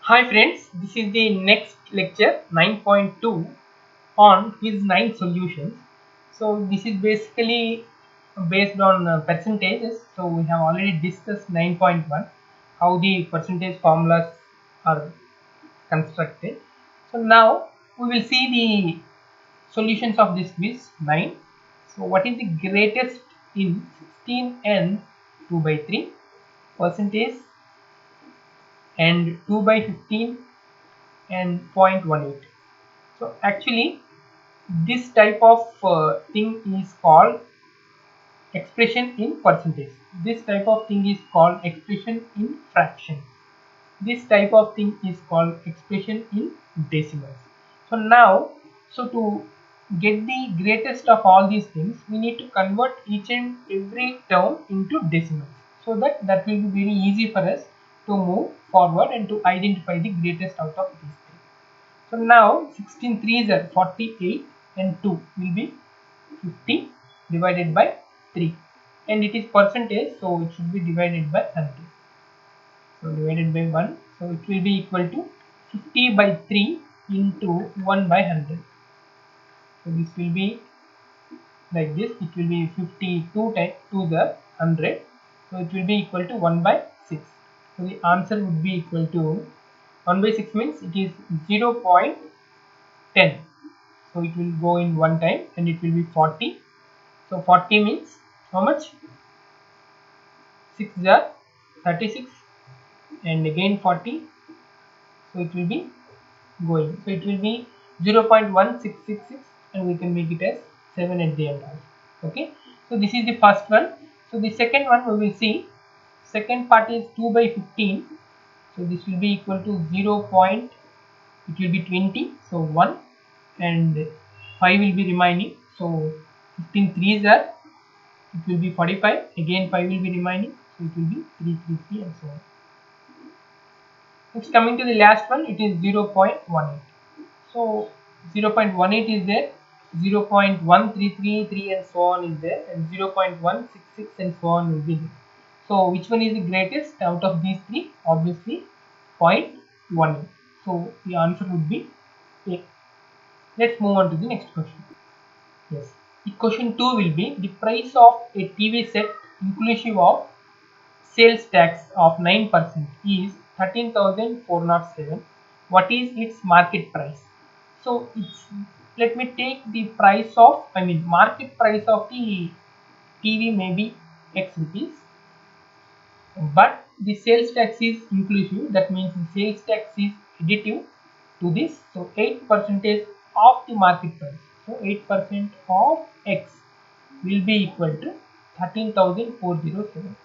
Hi friends, this is the next lecture 9.2 on quiz 9 solutions. So this is basically based on percentages. So we have already discussed 9.1 how the percentage formulas are constructed. So now we will see the solutions of this quiz 9. So what is the greatest in 16 and 2 by 3 percentage and 2 by 15 and 0.18. So actually this type of thing is called expression in percentage. This type of thing is called expression in fraction. This type of thing is called expression in decimals. So now, so to get the greatest of all these things, we need to convert each and every term into decimals, so that will be very easy for us to move forward and to identify the greatest out of these things. So now 16 threes are 48 and 2 will be 50 divided by 3, and it is percentage, so it should be divided by 100. So divided by 1, so it will be equal to 50 by 3 into 1 by 100. So this will be like this, it will be 52 times 2 the 100, so it will be equal to 1 by 6. So the answer would be equal to 1 by 6 means it is 0.10, so it will go in one time and it will be 40. So 40 means how much? 6 are 36 and again 40, so it will be going, so it will be 0.1666 and we can make it as 7 at the end also. Okay, so this is the first one. So the second one we will see, second part is 2 by 15, so this will be equal to 0 point, it will be 20, so 1 and 5 will be remaining, so 15 threes are, it will be 45, again 5 will be remaining, so it will be 333 and so on. Next, coming to the last one, it is 0.18. So 0.18 is there, 0.1333 and so on is there, and 0.166 and so on will be there. So which one is the greatest out of these three? Obviously 0.18. So the answer would be A. Let's move on to the next question. Yes. The question 2 will be, the price of a TV set inclusive of sales tax of 9% is 13,407. What is its market price? So it's, let me take the price of, market price of the TV may be X rupees, but the sales tax is inclusive, that means the sales tax is additive to this, so 8% of the market price, so 8% of X will be equal to 13,407.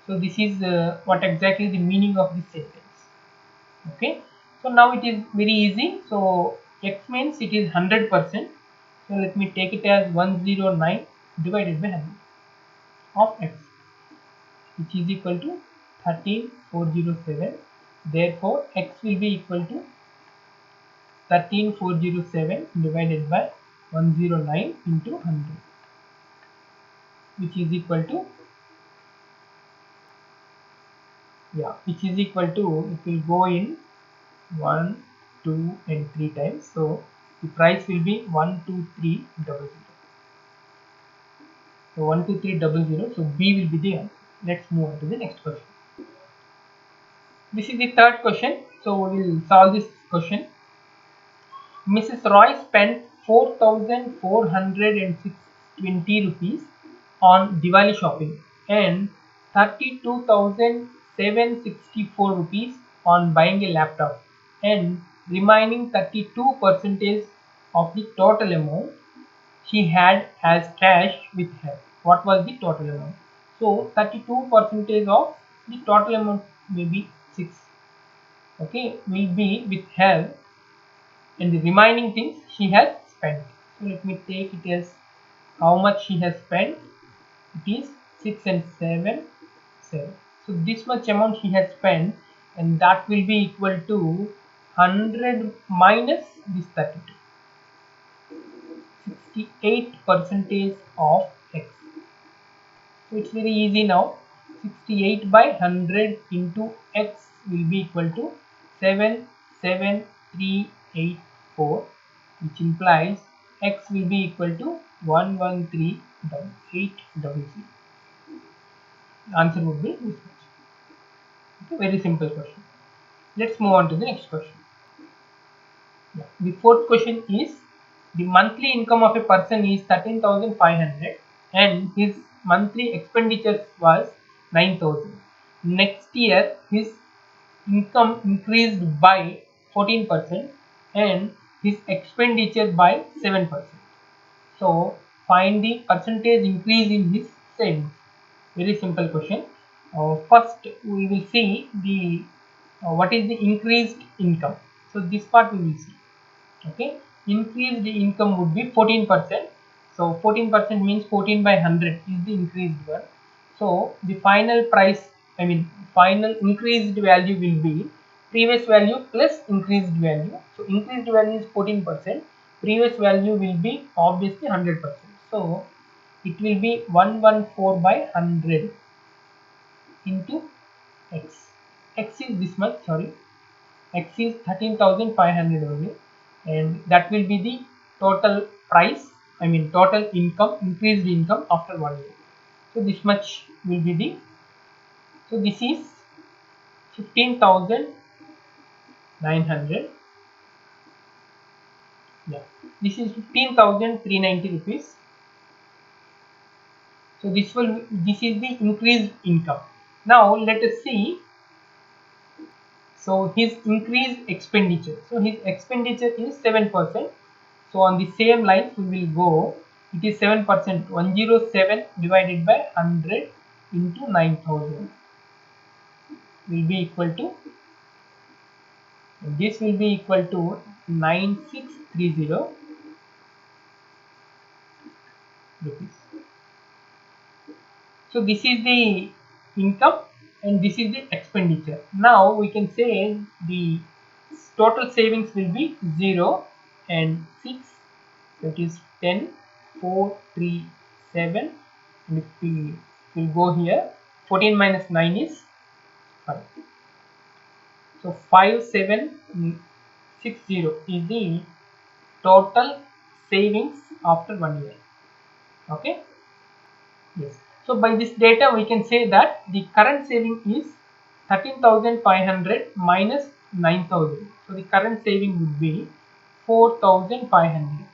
so this is what exactly the meaning of this sentence. Okay, so now it is very easy. So X means it is 100%, so let me take it as 109 divided by 100 of X, which is equal to 13407. Therefore X will be equal to 13407 divided by 109 into 100, which is equal to, which is equal to, it will go in 1, 2 and 3 times, so the price will be 12300. So 12300, so B will be the answer. Let's move on to the next question. This is the third question, so we will solve this question. Mrs. Roy spent 4,420 rupees on Diwali shopping and 32,764 rupees on buying a laptop, and remaining 32% of the total amount she had as cash with her. What was the total amount? So 32% of the total amount may be 6. Okay, will be with her, and the remaining things she has spent. So let me take it as how much she has spent. It is 6 and 7, 7. So this much amount she has spent, and that will be equal to 100 minus this 32. 68% of X. So it's very easy now. 68 by 100 into X will be equal to 77384, which implies x will be equal to 1138800. Answer would be this much. Okay, very simple question. Let's move on to the next question. Yeah. The fourth question is, the monthly income of a person is 13,500 and his monthly expenditure was 9,000. Next year his income increased by 14% and his expenditure by 7%. So find the percentage increase in his savings. Very simple question. First we will see the what is the increased income. So this part we will see. Okay, increased income would be 14%. So 14% means 14 by 100 is the increased one. So the final price, final increased value will be previous value plus increased value. So increased value is 14%, previous value will be obviously 100%. So it will be 114 by 100 into x. X is this much, sorry, x is 13,500 only, and that will be the total price, total income, increased income after 1 year. So this much will be the, so this is 15,900. Yeah, this is 15,390 rupees. So this is the increased income. Now let us see. So his increased expenditure. So his expenditure is 7%. So on the same lines we will go. It is 7%. 107 divided by 100 into 9,000 will be equal to. This will be equal to 9630 rupees. So this is the income and this is the expenditure. Now we can say the total savings will be 0 and 6. So it is 10, 4, 3, 7. And if we will go here, 14 minus 9 is 5. So 5760 is the total savings after 1 year. Okay. Yes. So by this data we can say that the current saving is 13,500 minus 9,000. So the current saving would be 4,500.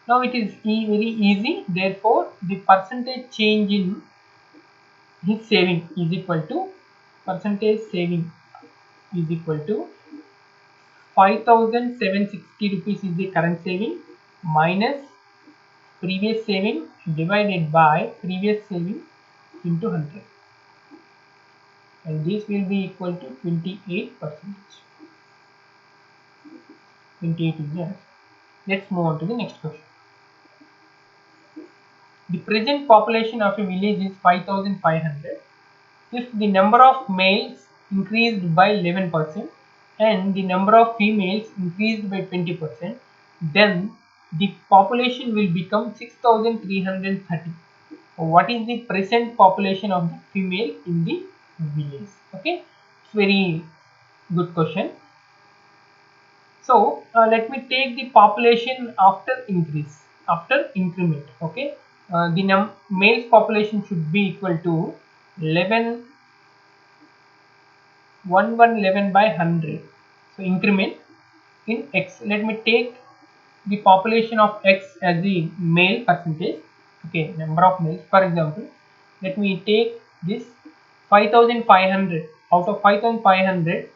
Now it is very easy. Therefore the percentage change in his saving is equal to, percentage saving is equal to 5,760 rupees is the current saving minus previous saving divided by previous saving into 100, and this will be equal to 28%. 28 is the answer. Let's move on to the next question. The present population of a village is 5,500. If the number of males increased by 11% and the number of females increased by 20%, then the population will become 6,330. What is the present population of the female in the village? Okay, it's very good question. So let me take the population after increase, after increment. Okay, the males population should be equal to 11 by 100. So increment in x. Let me take the population of x as the male percentage. Okay, number of males. For example, let me take this 5,500. Out of 5,500,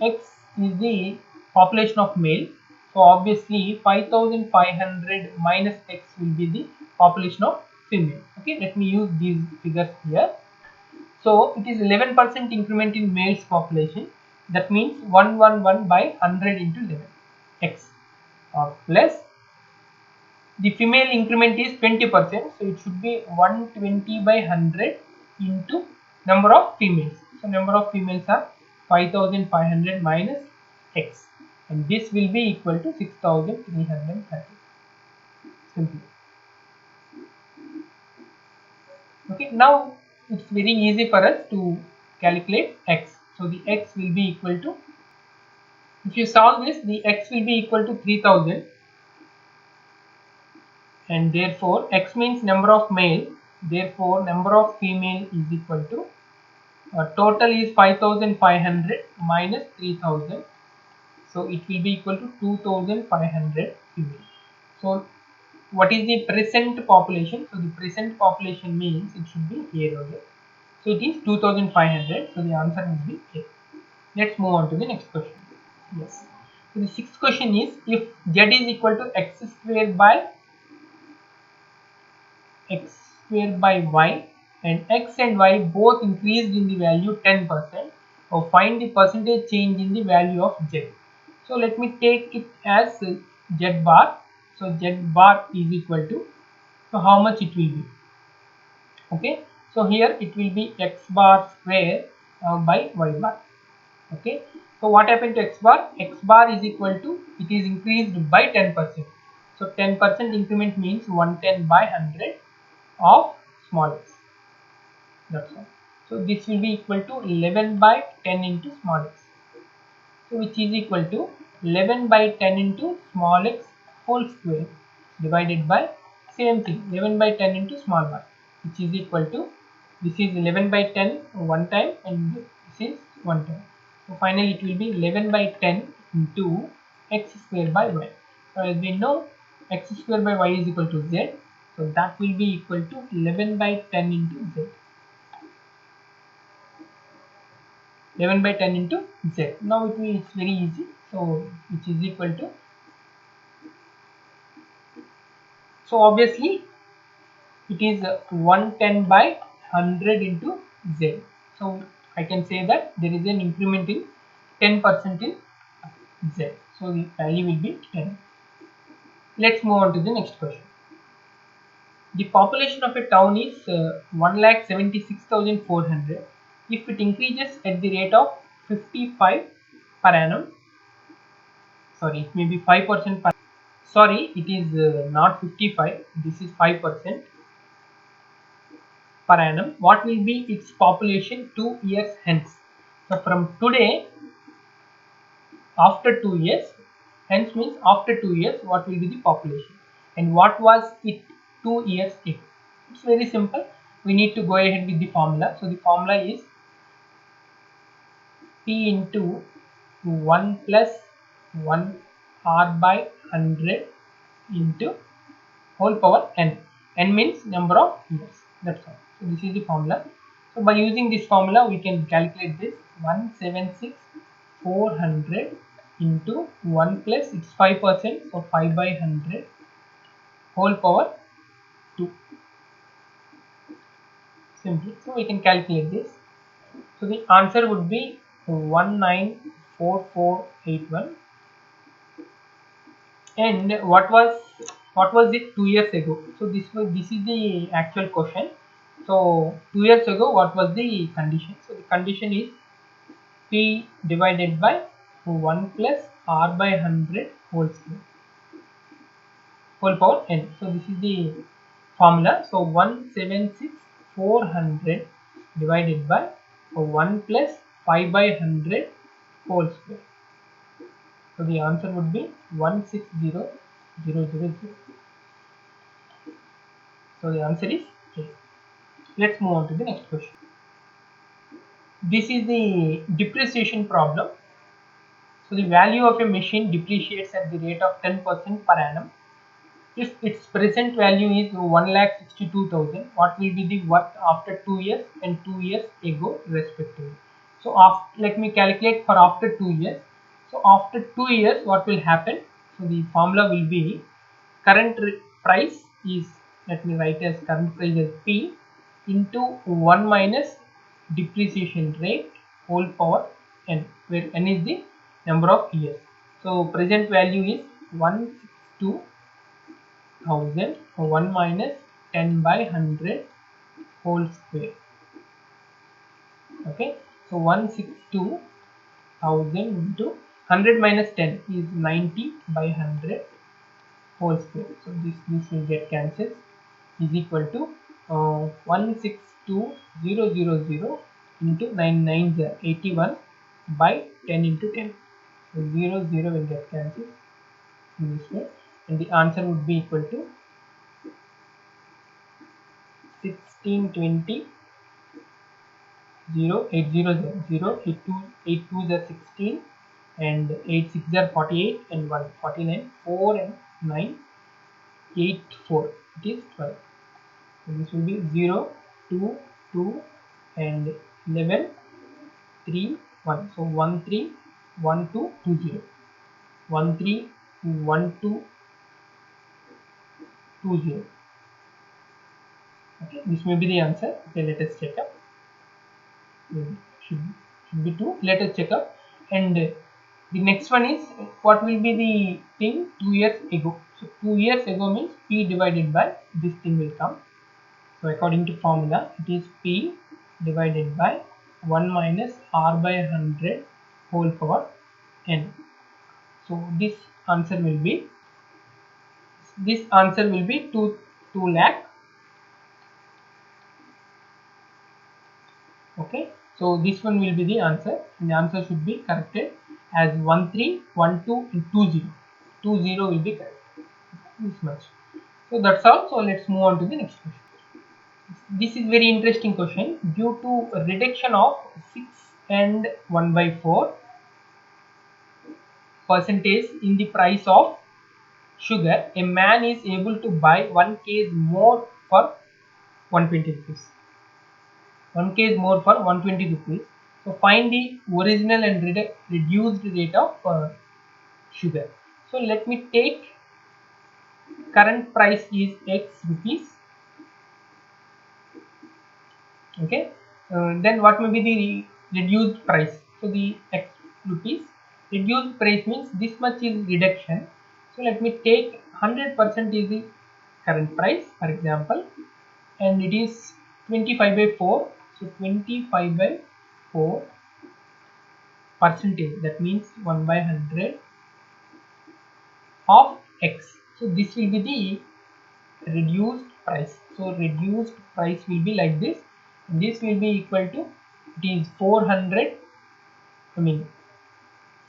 x is the population of male. So obviously 5,500 minus x will be the population of female. Okay, let me use these figures here. So it is 11% increment in males population. That means 111 by 100 into 11 x, plus the female increment is 20%. So it should be 120 by 100 into number of females. So number of females are 5,500 minus x, and this will be equal to 6,330. Simple. Okay, now it's very easy for us to calculate x. So the x will be equal to, if you solve this, the x will be equal to 3000, and therefore x means number of male, therefore number of female is equal to total is 5500 minus 3000, so it will be equal to 2500 female. So what is the present population? So the present population means it should be here only. So it is 2500. So the answer will be A. Let's move on to the next question. Yes. So the sixth question is, if z is equal to x square by y and x and y both increased in the value 10%, or find the percentage change in the value of z. So let me take it as z bar. So z bar is equal to, so how much it will be? Okay, so here it will be x bar square by y bar. Okay, so what happened to x bar? X bar is equal to, it is increased by 10%. So 10% increment means 110 by 100 of small x. That's all. So this will be equal to 11 by 10 into small x. So which is equal to 11 by 10 into small x whole square divided by same thing 11 by 10 into small y, which is equal to, this is 11 by 10 one time and this is one time. So finally it will be 11 by 10 into x square by y. So as we know, x square by y is equal to z. So that will be equal to 11 by 10 into z. 11 by 10 into z. Now it's very easy. So which is equal to, so obviously it is 110 by 100 into z. So I can say that there is an increment in 10% in z. So the value will be 10. Let's move on to the next question. The population of a town is 1,76,400. If it increases at the rate of 55 per annum, sorry, it may be 5% per, sorry, it is not 55, this is 5% per annum. What will be its population 2 years hence? So from today, after 2 years, hence means after 2 years, what will be the population? And what was it 2 years ago? It's very simple. We need to go ahead with the formula. So the formula is P into 1 plus 1 R by 100 into whole power n. N means number of years. That's all. So this is the formula. So by using this formula, we can calculate this 176,400 into 1 plus, it's 5%, so 5 by 100 whole power 2. Simply. So we can calculate this. So the answer would be 194481. And what was it 2 years ago? So this is the actual question. So 2 years ago, what was the condition? So the condition is P divided by 1 plus R by 100 whole square, whole power n. So this is the formula. So 176,400 divided by 1 plus 5 by 100 whole square. So the answer would be 160000. So the answer is A. Let's move on to the next question. This is the depreciation problem. So the value of a machine depreciates at the rate of 10% per annum. If its present value is 1,62,000, what will be the worth after 2 years and 2 years ago respectively? So let me calculate for after 2 years. So after 2 years, what will happen? So the formula will be current price is, let me write as current price as P into 1 minus depreciation rate whole power n, where n is the number of years. So present value is 162,000, 1 minus 10 by 100 whole square. Okay, so 162,000 into 100 minus 10 is 90 by 100 whole square. So this will get cancelled, is equal to 162,000 into 9 9 81 by 10 into 10. So 0, 0 will get cancelled in this way, and the answer would be equal to 1620 0 8 0 0 0 8 2 8 2s are 16 and 8 6 are 48 and 1 49 4 and 9 8 4 it is 12. So this will be 0 2 2 and 11 3 1. So 1 3 1 2 2 0 1 3 1 2 2 0. Okay, this may be the answer. Okay, let us check up. Should, should be 2. Let us check up. And the next one is what will be the thing 2 years ago. So 2 years ago means P divided by this thing will come. So according to formula, it is P divided by 1 minus R by 100 whole power n. So this answer will be 2 lakh. Okay, so this one will be the answer, and the answer should be corrected as 1 3 1 2 and 2 0. 2 0 will be correct. This much. So that's all. So let's move on to the next question. This is very interesting question. Due to a reduction of 6 and 1 by 4 percentage in the price of sugar, a man is able to buy 1 kg more for 120 rupees. 1 kg more for 120 rupees. So find the original and reduced rate of sugar. So let me take current price is X rupees. Okay, then what may be the reduced price? So the X rupees reduced price means this much is reduction. So let me take 100% is the current price, for example, and it is 25 by 4. So 25 by 4 percentage, that means 1 by 100 of X. So this will be the reduced price. So reduced price will be like this. This will be equal to, it is 400, I mean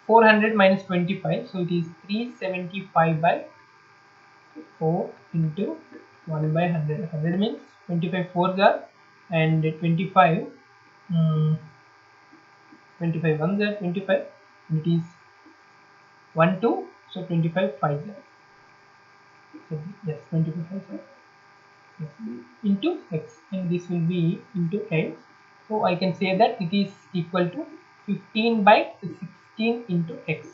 400 minus 25, so it is 375 by 4 into 1 by 100. 100 means 25 fours are, and 25 25 ones are 25, and it is 1 2, so 25 fives are, so yes, 25 fives are, yes, into X, and this will be into X. So I can say that it is equal to 15 by 16 into X.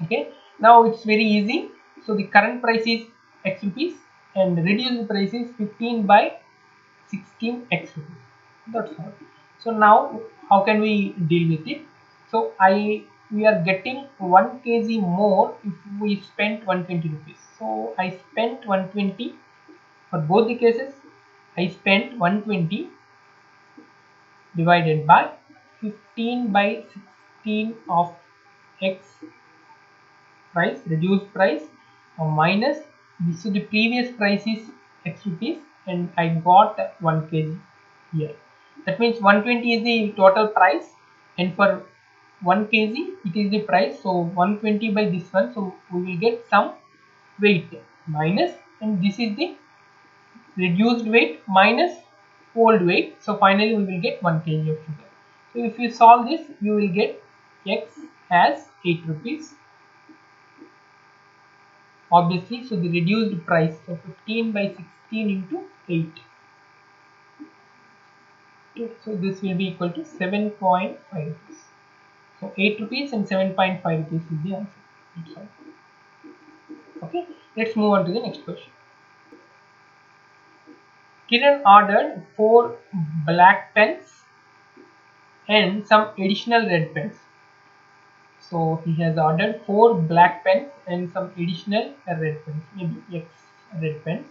Okay, now it's very easy. So the current price is X rupees and reduced price is 15 by 16 X rupees. That's all. So now how can we deal with it? So we are getting 1 kg more if we spent 120 rupees. So I spent 120 for both the cases. I spent 120 divided by 15 by 16 of X price, reduced price, minus this. So the previous price is X rupees and I got 1 kg here. That means 120 is the total price, and for 1 kg it is the price. So 120 by this one, so we will get some weight minus, and this is the reduced weight minus old weight. So finally we will get 1 kg of sugar. So if you solve this, you will get X as 8 rupees. Obviously, so the reduced price, so 15 by 16 into 8. Okay, so this will be equal to 7.5 rupees. So 8 rupees and 7.5 rupees is the answer. That's all. Okay, let's move on to the next question. Kiran ordered 4 black pens and some additional red pens. So he has ordered 4 black pens and some additional red pens, maybe X red pens.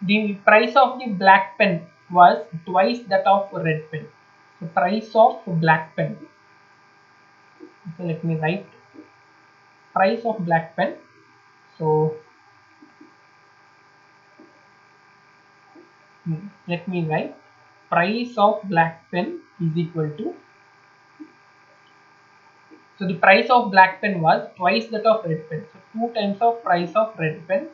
The price of the black pen was twice that of red pen. So price of black pen. So let me write price of black pen. So let me write price of black pen is equal to So the price of black pen was twice that of red pen. So 2 times of price of red pen.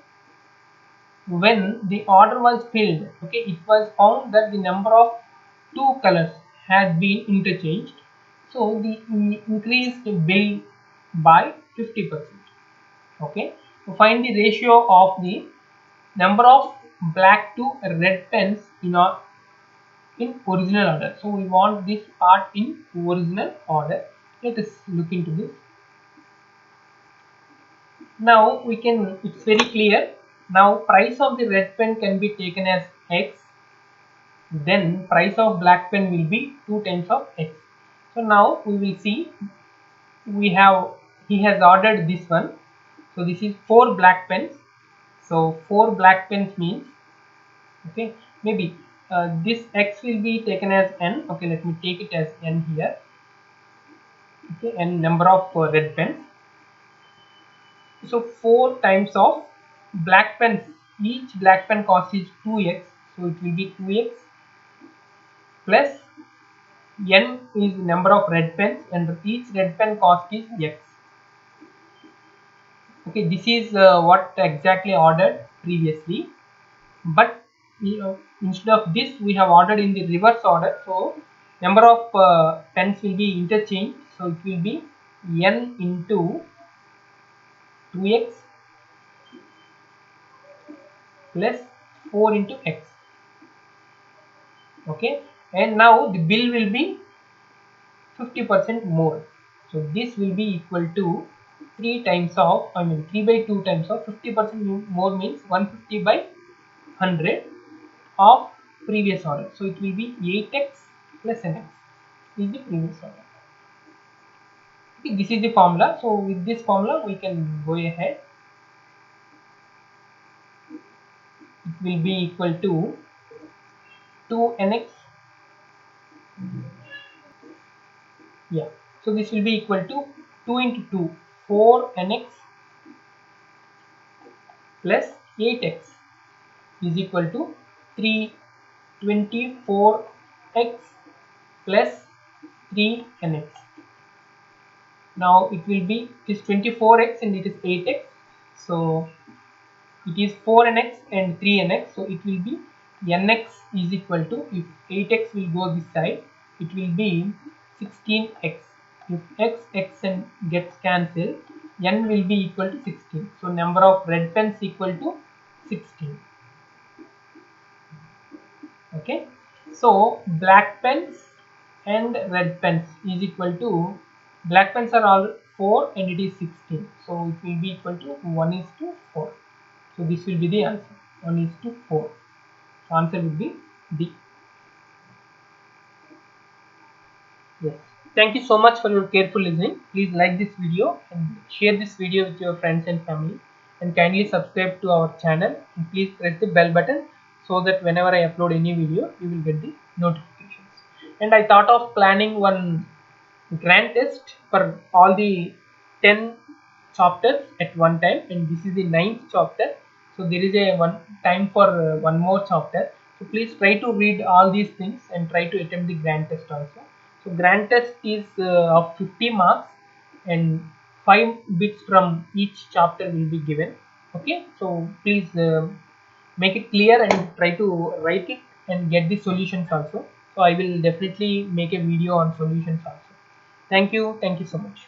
When the order was filled, okay, it was found that the number of two colors had been interchanged. So the increased bill by 50%. Okay, to find the ratio of the number of black to red pens in original order. So we want this part in original order. Let us look into this. Now we can, it's very clear. Now price of the red pen can be taken as X, then price of black pen will be 2 times of X. So now we will see, we have, he has ordered this one. So this is 4 black pens. So 4 black pens means, okay, maybe this X will be taken as N. Okay, let me take it as N here. Okay, and number of red pens. So 4 times of black pens, each black pen cost is 2x, so it will be 2x plus n is number of red pens and each red pen cost is x. Okay, this is what exactly ordered previously, but instead of this we have ordered in the reverse order. So number of pens will be interchanged, so it will be n into 2x plus 4 into x. Okay, and now the bill will be 50% more, so this will be equal to 3 times of, 3 by 2 times of 50% more means 150 by 100 of previous order, so it will be 8x plus nx is the previous order. Okay, this is the formula. So with this formula we can go ahead. It will be equal to 2nx, yeah, so this will be equal to 2 into 2, 4nx plus 8x is equal to 324x plus 3nx. Now it will be, it is 24x and it is 8x, so it is 4nx and 3nx, so it will be nx is equal to, if 8x will go this side, it will be 16x. If x and gets cancelled, n will be equal to 16. So number of red pens equal to 16. Okay, so black pens and red pens is equal to, black pens are all 4 and it is 16, so it will be equal to 1 is to 4. So this will be the answer, 1 is to 4. So answer would be D. Yes, thank you so much for your careful listening. Please like this video and share this video with your friends and family, and kindly subscribe to our channel, and please press the bell button so that whenever I upload any video you will get the notifications. And I thought of planning one grand test for all the 10 chapters at one time, and this is the 9th chapter, so there is a one time for one more chapter. So please try to read all these things and try to attempt the grand test also. So grand test is of 50 marks, and 5 bits from each chapter will be given. Okay, so please make it clear and try to write it and get the solutions also. So I will definitely make a video on solutions also. Thank you so much.